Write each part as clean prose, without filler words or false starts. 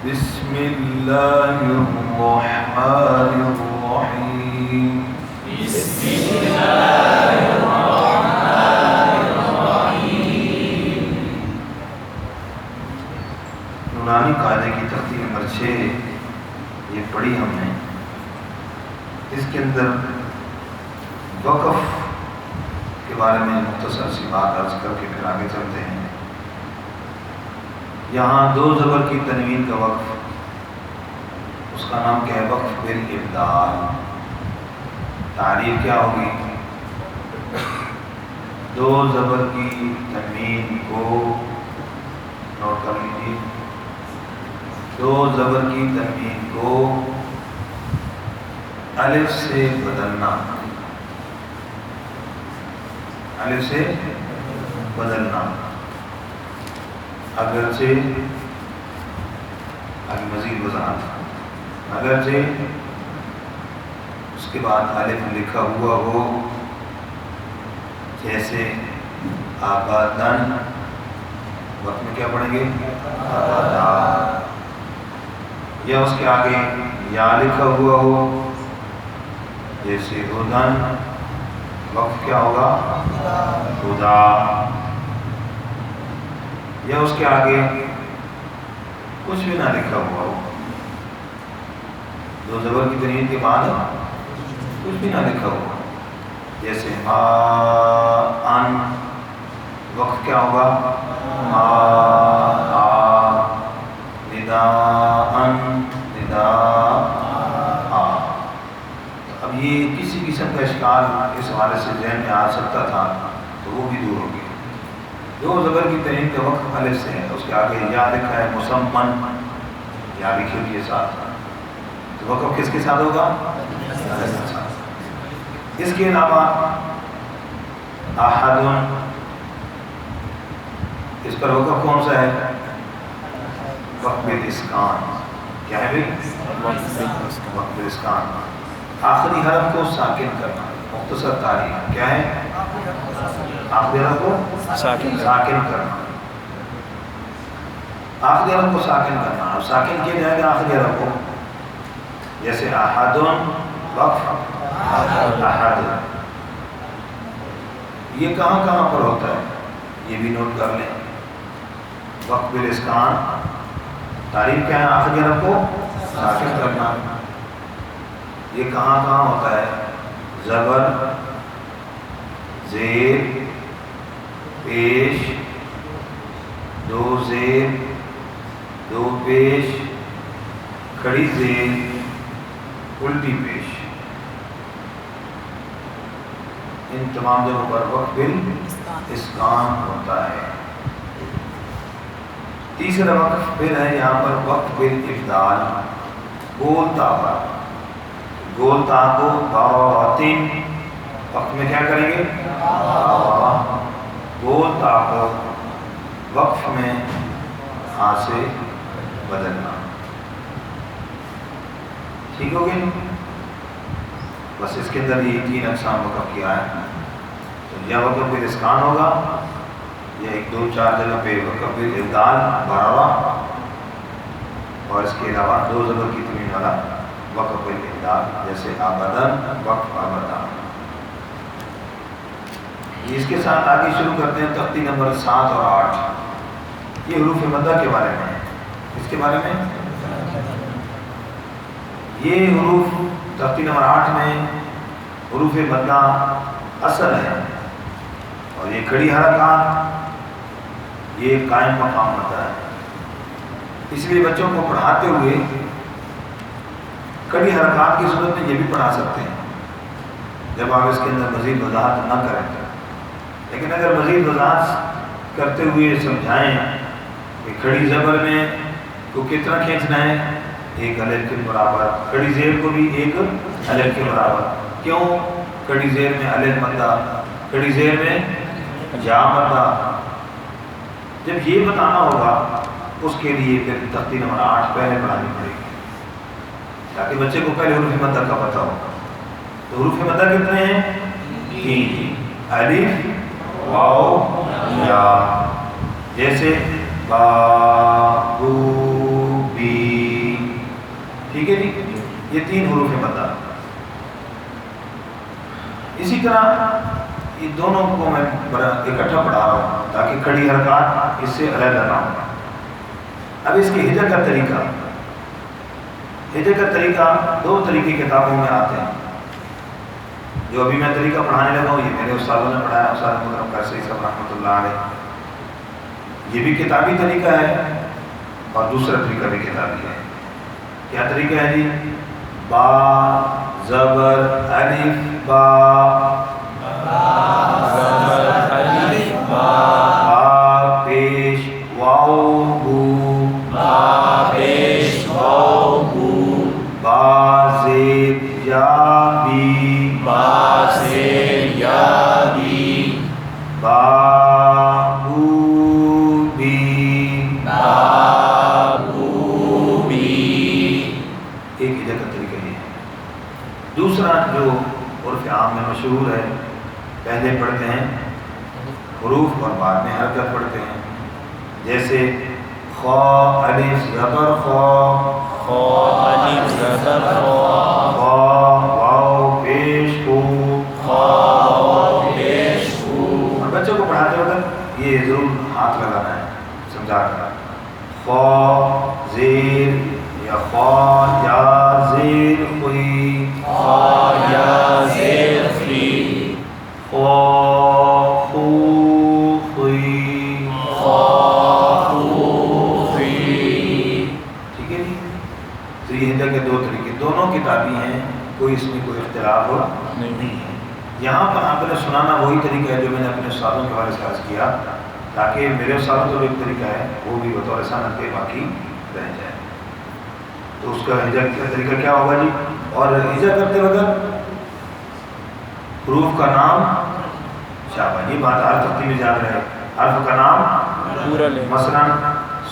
بسم اللہ الرحمن الرحیم بسم اللہ الرحمن الرحیم۔ نورانی قاعدے کی تختی نمبر 6 یہ پڑھی ہم نے۔ اس کے اندر وقف کے بارے میں مختصر سی بات عرض کر کے پھر آگے چلتے ہیں۔ یہاں دو زبر کی تنوین کا وقف، اس کا نام کیا ہے؟ وقف بالابدال۔ تعریف کیا ہوگی؟ دو زبر کی تنوین کو نوٹ کر لیجیے، دو زبر کی تنوین کو الف سے بدلنا، الف سے بدلنا، اگرچہ مزید وضاحت، اگرچہ اس کے بعد الف لکھا ہوا ہو، جیسے آبادن، وقت میں کیا پڑھیں گے؟ آبادا، یا اس کے آگے یا لکھا ہوا ہو، جیسے ہدن، وقت کیا ہوگا؟ خدا، یا اس کے آگے کچھ بھی نہ لکھا ہوا ہو، دو زبر کی تنوین کے بعد کچھ بھی نہ لکھا ہوا، جیسے ان، وقت کیا ہوگا؟ نداء، اب یہ کسی قسم کا اشکال اس حوالے سے ذہن میں آ سکتا تھا تو وہ بھی دور ہو گیا۔ دو زبر کی تنوین کا وقت الف سے ہے، اس کے آگے یا لکھا ہے مسمن، یا لکھی ہوئی ہے ساتھ، تو وقف کس کے ساتھ ہوگا؟ الف کے ساتھ۔ اس کے علاوہ احد، اس پر وقف کون سا ہے؟ وقف بالاسکان۔ کیا ہے بھائی؟ وقف بالاسکان، آخری حرف کو ساکن کرنا۔ مختصر تعریف کیا ہے؟ آخری حرف کو ساکن کرنا، آخری حرف کو ساکن کرنا۔ اب ساکن کیا جائے گا آخری حرف کو، جیسے احد، وقف احد، یہ کہاں کہاں پر ہوتا ہے یہ بھی نوٹ کر لیں۔ وقف بالاسکان تعریف کیا ہے؟ آخری حرف کو ساکن کرنا۔ یہ کہاں کہاں ہوتا ہے؟ زبر، زیر، پیش، دو زیر، دو پیش، کھڑی زیر، الٹی پیش، ان تمام جگہوں پر وقف بالاسکان ہوتا ہے۔ تیسرا وقف پھر ہے یہاں پر وقف بالابدال، گول تا پر، گول تا کو باطن، وقت میں کیا کریں گے؟ گول تا کو وقف میں ہاں سے بدلنا۔ ٹھیک ہو گیا؟ بس اس کے اندر یہ تین اقسام وقف کیا ہے، تو یا وقف بالاسکان ہوگا، یا ایک دو چار جگہ پہ وقف بالابدال بڑھاوا، اور اس کے علاوہ دو زبر کی تنوین والا وقف بالابدال، جیسے آبادن، وقف آبادان۔ اس کے ساتھ آگے شروع کرتے ہیں تختی نمبر 7 اور 8۔ یہ حروف مدہ کے بارے میں ہے۔ اس کے بارے میں یہ حروف تختی نمبر 8 میں حروف مدہ اصل ہے، اور یہ کھڑی حرکات یہ قائم مقام مدہ ہے۔ اس لیے بچوں کو پڑھاتے ہوئے کڑی حرکات کی صورت میں یہ بھی پڑھا سکتے ہیں جب آپ اس کے اندر مزید وضاحت نہ کریں، لیکن اگر مزید وضاحت کرتے ہوئے سمجھائیں کہ کھڑی زبر میں کو کتنا کھینچنا ہے، ایک الف کے برابر، کھڑی زیر کو بھی ایک الف کے برابر، کیوں؟ کھڑی زیر میں الف مدہ، کھڑی زیر میں یا مدہ، جب یہ بتانا ہوگا اس کے لیے پھر تختی نمبر 8 پہلے پڑھانی پڑے گی، تاکہ بچے کو پہلے حروف مدہ کا پتہ ہو۔ تو حروف مدہ کتنے ہیں؟ 3، الف، واو، یا، جیسے با، بو، بی، طرح یہ دونوں کو میں اکٹھا پڑھا رہا ہوں تاکہ کھڑی حرکات اس سے علیحدہ نہ ہو۔ اب اس کی ہجر کا طریقہ، ہجر کا طریقہ دو طریقے کتابوں میں آتے ہیں۔ جو ابھی میں طریقہ پڑھانے لگا ہوں یہ میرے استادوں نے پڑھایا، استاد محترم قاصی صاحب رحمۃ اللہ علیہ۔ یہ بھی کتابی طریقہ ہے اور دوسرا طریقہ بھی کتابی ہے۔ کیا طریقہ ہے جی؟ با زبر الف با، با پیش واو بو، با زید یا بی، با بو بی، ایک ہجر کا طریقہ یہ ہے۔ دوسرا جو عرف عام میں مشہور ہے، پہلے پڑھتے ہیں حروف اور بعد میں حرکت پڑھتے ہیں، جیسے خا الف زبر خا، خا واو پیش ہو۔ اور بچوں کو پڑھاتے وقت یہ ضرور ہاتھ لگانا ہے سمجھا کر، خا زیر یا خا یا زیر خوئی، خا خو خوئی، ٹھیک ہے جی۔ تو یہ ہجر کے دو طریقے، دونوں کتابی ہیں، کوئی اس میں کوئی اختلاف نہیں ہے۔ یہاں پر آپ نے سنانا وہی طریقہ ہے جو میں نے اپنے استادوں کے حوالے سے عرض کیا، تاکہ میرے استادوں کا جو ایک طریقہ ہے وہ بھی بطور سند کے باقی رہ جائے۔ تو اس کا ہجر کا طریقہ کیا ہوگا جی؟ اور ہجر کرتے وقت حروف کا نام شاباش، یہ بات ہر ترتیب میں یاد رہے، حرف کا نام پورا لے۔ مثلا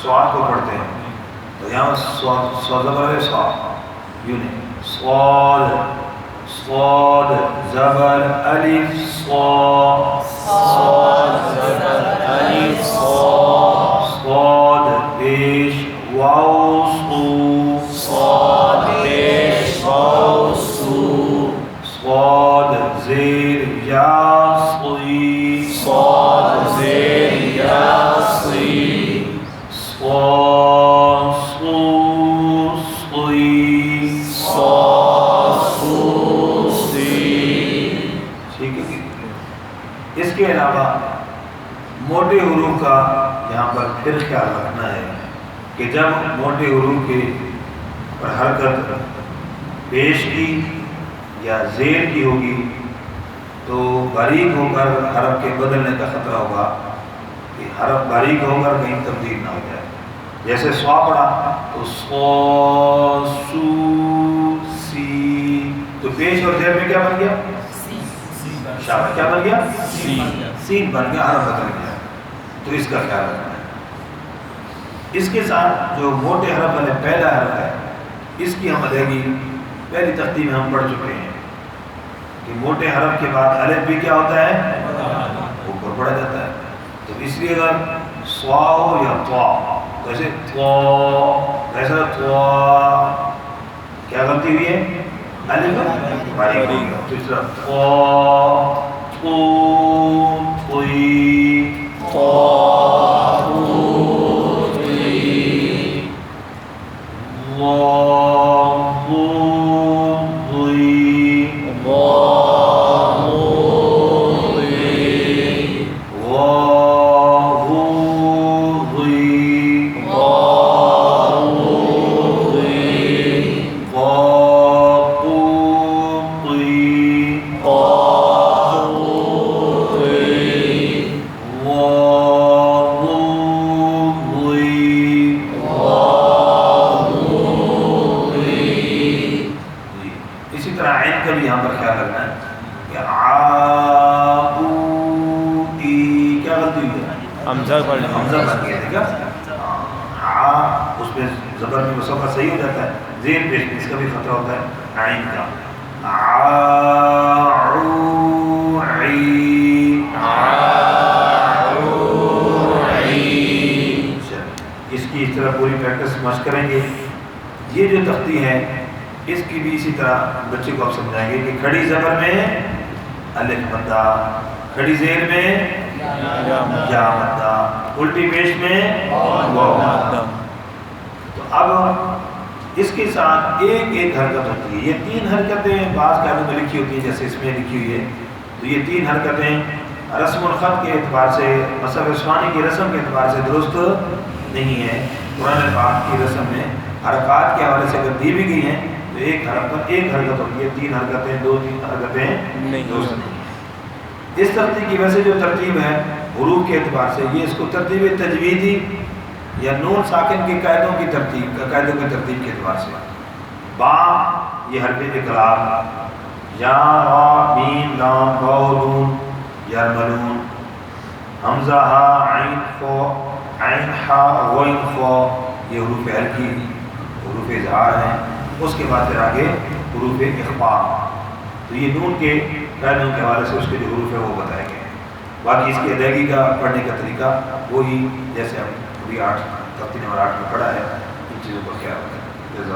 صاد کو پڑھتے ہیں تو یہاں صاد زبر ہے، صاد یوں نہیں، صاد صاد زبر الف صاد، صاد پیش واو صو، صاد زیر یا صی، صاد صو صی، ٹھیک ہے۔ اس کے علاوہ موٹے حروف کا یہاں پر پھر خیال رکھنا ہے کہ جب موٹے حروف کے پر حرکت پیش کی یا زیر کی ہوگی تو باریک ہو کر حرف کے بدلنے کا خطرہ ہوگا کہ حرف باریک ہو کر کہیں تبدیل نہ ہو جائے۔ جیسے سوا پڑا تو سو سو سی، تو پیش اور زیر میں کیا بن گیا؟ شاباش، کیا بن گیا؟ سین بن گیا، حرف بدل گیا۔ تو اس کا خیال رکھنا ہے۔ اس کے ساتھ جو موٹے حرف والے پہلا حرف ہے اس کی ہم ادائیگی پہلی تختی میں ہم پڑھ چکے ہیں کہ موٹے حرف کے بعد الف بھی کیا ہوتا ہے؟ اوپر پڑھا جاتا ہے۔ تو اس لیے اگر سوا ہو یا توا، جیسے ایسا توا، کیا غلطی ہوئی ہے؟ الف باریک ہو گیا، تو اس طرح توا تو توئی، حمزہ بن گیا، دیکھا اس میں زبر میں مسافہ صحیح ہو جاتا ہے، زیر پیش اس کا بھی خطرہ ہوتا ہے عین کا، اس کی اس طرح پوری پریکٹس مشق کریں گے۔ یہ جو تختی ہے اس کی بھی اسی طرح بچے کو آپ سمجھائیں گے کہ کھڑی زبر میں الف مدہ، کھڑی زیر میں یا مدہ، الٹی پیش میں واو مدہ۔ تو اب اس کے ساتھ ایک ایک حرکت ہوتی ہے۔ یہ 3 حرکتیں بعض قاعدوں میں لکھی ہوتی ہیں، جیسے اس میں لکھی ہوئی ہے۔ تو یہ 3 حرکتیں رسم الخط کے اعتبار سے، مصحف عثمانی کی رسم کے اعتبار سے درست نہیں ہے۔ قرآن پاک کی رسم میں حرکات کے حوالے سے اگر دی بھی گئی ہیں تو ایک حرکت ہوتی ہے، 3 حرکتیں 2-3 حرکتیں درست نہیں ہیں۔ اس ترتیب کی وجہ سے جو ترتیب ہے حروف کے اعتبار سے، یہ اس کو ترتیب تجویدی یا نون ساکن کے قاعدوں کی ترتیب کے اعتبار سے، با یہ حرف اقلاب، یا را میم لام واو نون یرملون، حمزہ ہا عین خو عین ہا غین خو، یہ حروف حلقی حروف اظہار ہیں۔ اس کے بعد پھر آگے حروف اخفاء، تو یہ نون کے قاعدوں کے حوالے سے اس کے جو حروف ہیں وہ بتائے گئے ہیں۔ باقی اس کی ادائیگی کا پڑھنے کا طریقہ وہی جیسے ہم ابھی 8 ترتیب نمبر 8 میں پڑھا ہے، ان چیزوں کا خیال رکھیں۔